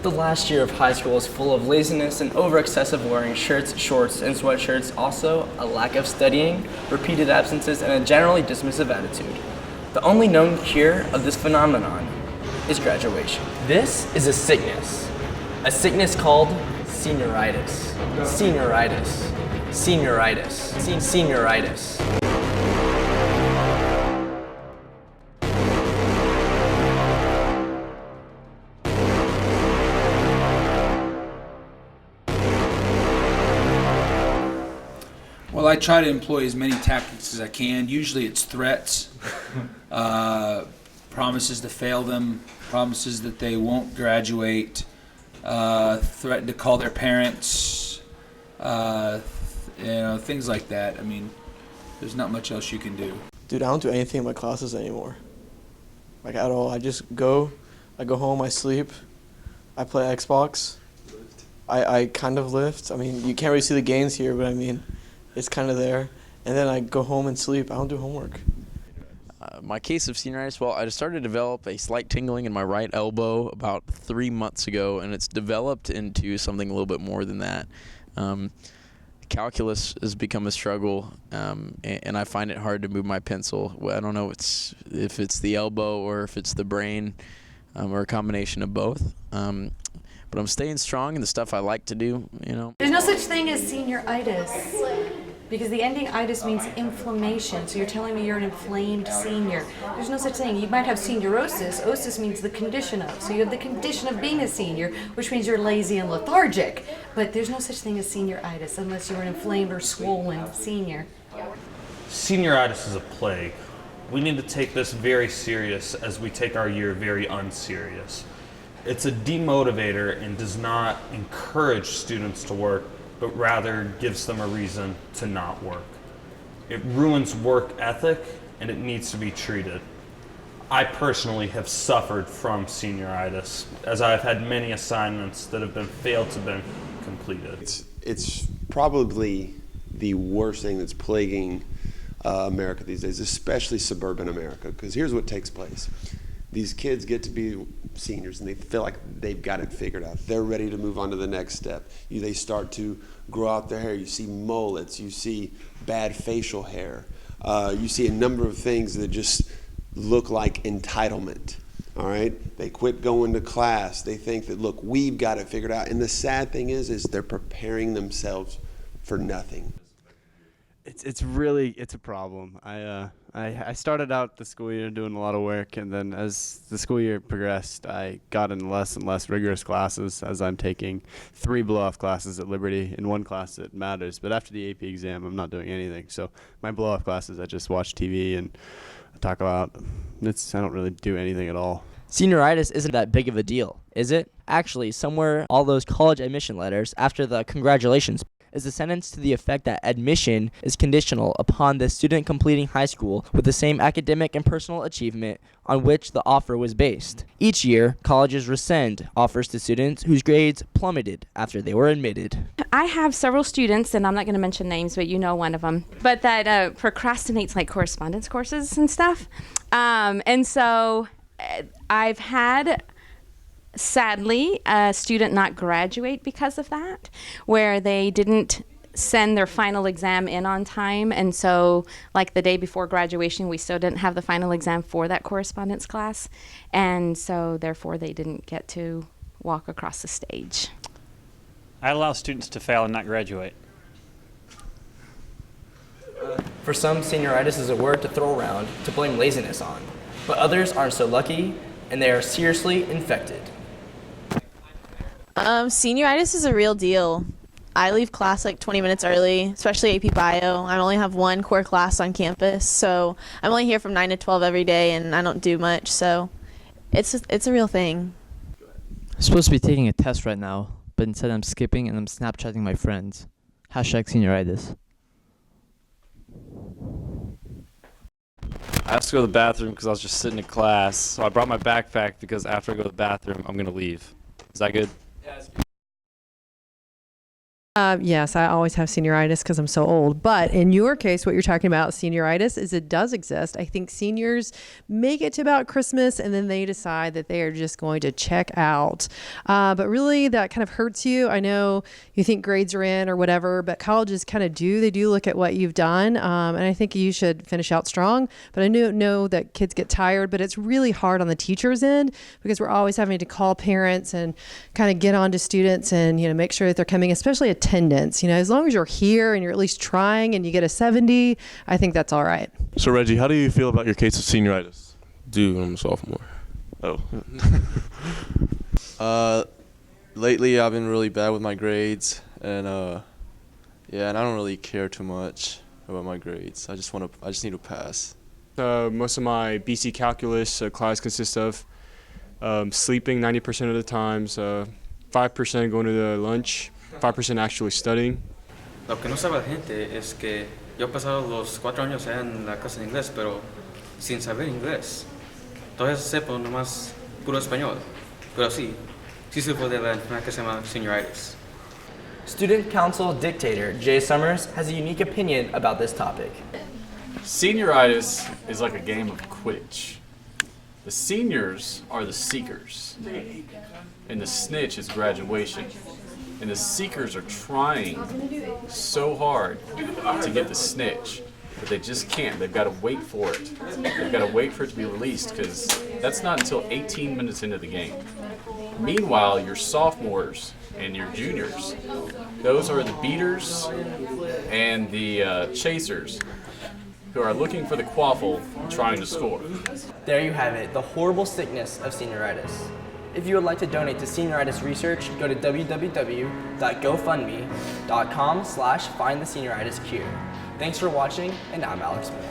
The last year of high school is full of laziness and over-excessive wearing shirts, shorts, and sweatshirts. Also, a lack of studying, repeated absences, and a generally dismissive attitude. The only known cure of this phenomenon is graduation. This is a sickness called senioritis. Senioritis. Senioritis. Senioritis. Well, I try to employ as many tactics as I can. Usually it's threats, promises to fail them, promises that they won't graduate, threaten to call their parents, things like that. I mean, there's not much else you can do. Dude, I don't do anything in my classes anymore. Like, at all. I go home, I sleep, I play Xbox. I kind of lift. I mean, you can't really see the gains here, but I mean, it's kind of there. And then I go home and sleep. I don't do homework. My case of senioritis, well, I started to develop a slight tingling in my right elbow about 3 months ago, and it's developed into something a little bit more than that. Calculus has become a struggle, and I find it hard to move my pencil. Well, I don't know if it's the elbow or if it's the brain, or a combination of both. But I'm staying strong in the stuff I like to do, you know. There's no such thing as senioritis, because the ending itis means inflammation. So you're telling me you're an inflamed senior. There's no such thing. You might have seniorosis. Osis means the condition of. So you have the condition of being a senior, which means you're lazy and lethargic. But there's no such thing as senioritis unless you're an inflamed or swollen senior. Senioritis is a plague. We need to take this very serious as we take our year very unserious. It's a demotivator and does not encourage students to work, but rather gives them a reason to not work. It ruins work ethic, and it needs to be treated. I personally have suffered from senioritis, as I've had many assignments that have been failed to be completed. It's probably the worst thing that's plaguing America these days, especially suburban America, because here's what takes place. These kids get to be seniors and they feel like they've got it figured out. They're ready to move on to the next step. They start to grow out their hair. You see mullets. You see bad facial hair. You see a number of things that just look like entitlement. All right? They quit going to class. They think that, look, we've got it figured out. And the sad thing is they're preparing themselves for nothing. It's a problem. I started out the school year doing a lot of work, and then as the school year progressed, I got in less and less rigorous classes, as I'm taking 3 blow-off classes at Liberty and 1 class that matters. But after the AP exam, I'm not doing anything. So my blow-off classes, I just watch TV and talk about. I don't really do anything at all. Senioritis isn't that big of a deal, is it? Actually, somewhere all those college admission letters after the congratulations is a sentence to the effect that admission is conditional upon the student completing high school with the same academic and personal achievement on which the offer was based. Each year, colleges rescind offers to students whose grades plummeted after they were admitted. I have several students, and I'm not going to mention names, but you know one of them, but that procrastinates like correspondence courses and stuff. And so I've had, sadly, a student not graduate because of that, where they didn't send their final exam in on time, and so like the day before graduation we still didn't have the final exam for that correspondence class, and so therefore they didn't get to walk across the stage. I allow students to fail and not graduate. For some, senioritis is a word to throw around to blame laziness on, but others aren't so lucky and they are seriously infected. Senioritis is a real deal. I leave class like 20 minutes early, especially AP Bio. I only have 1 core class on campus, so I'm only here from 9 to 12 every day, and I don't do much, so it's a real thing. I'm supposed to be taking a test right now, but instead I'm skipping and I'm Snapchatting my friends. #senioritis. I have to go to the bathroom because I was just sitting in class, so I brought my backpack because after I go to the bathroom, I'm going to leave. Is that good? Yeah, Yes, I always have senioritis because I'm so old. But in your case, what you're talking about, senioritis, is it does exist. I think seniors make it to about Christmas and then they decide that they are just going to check out. But really, that kind of hurts you. I know you think grades are in or whatever, but colleges kind of do. They do look at what you've done. And I think you should finish out strong. But I know that kids get tired, but it's really hard on the teacher's end because we're always having to call parents and kind of get on to students and, make sure that they're coming, especially attendance. As long as you're here and you're at least trying and you get a 70, I think that's all right. So Reggie, how do you feel about your case of senioritis? Dude, I'm a sophomore. Oh. Lately I've been really bad with my grades, and and I don't really care too much about my grades. I just need to pass. Most of my BC calculus class consists of sleeping 90% of the times, 5% going to the lunch, 5% actually studying. Lo que no sabe la gente es que yo he pasado los 4 años en la clase de inglés, pero sin saber inglés. Todavía sepo nomás puro español, pero sí sufro de la enfermedad que se llama senioritis. Student Council Dictator Jay Summers has a unique opinion about this topic. Senioritis is like a game of Quidditch. The seniors are the seekers, and the snitch is graduation. And the seekers are trying so hard to get the snitch, but they just can't. They've got to wait for it. They've got to wait for it to be released because that's not until 18 minutes into the game. Meanwhile, your sophomores and your juniors, those are the beaters and the chasers who are looking for the quaffle trying to score. There you have it, the horrible sickness of senioritis. If you would like to donate to senioritis research, go to www.gofundme.com/findthesenioritiscure. Thanks for watching, and I'm Alex Moore.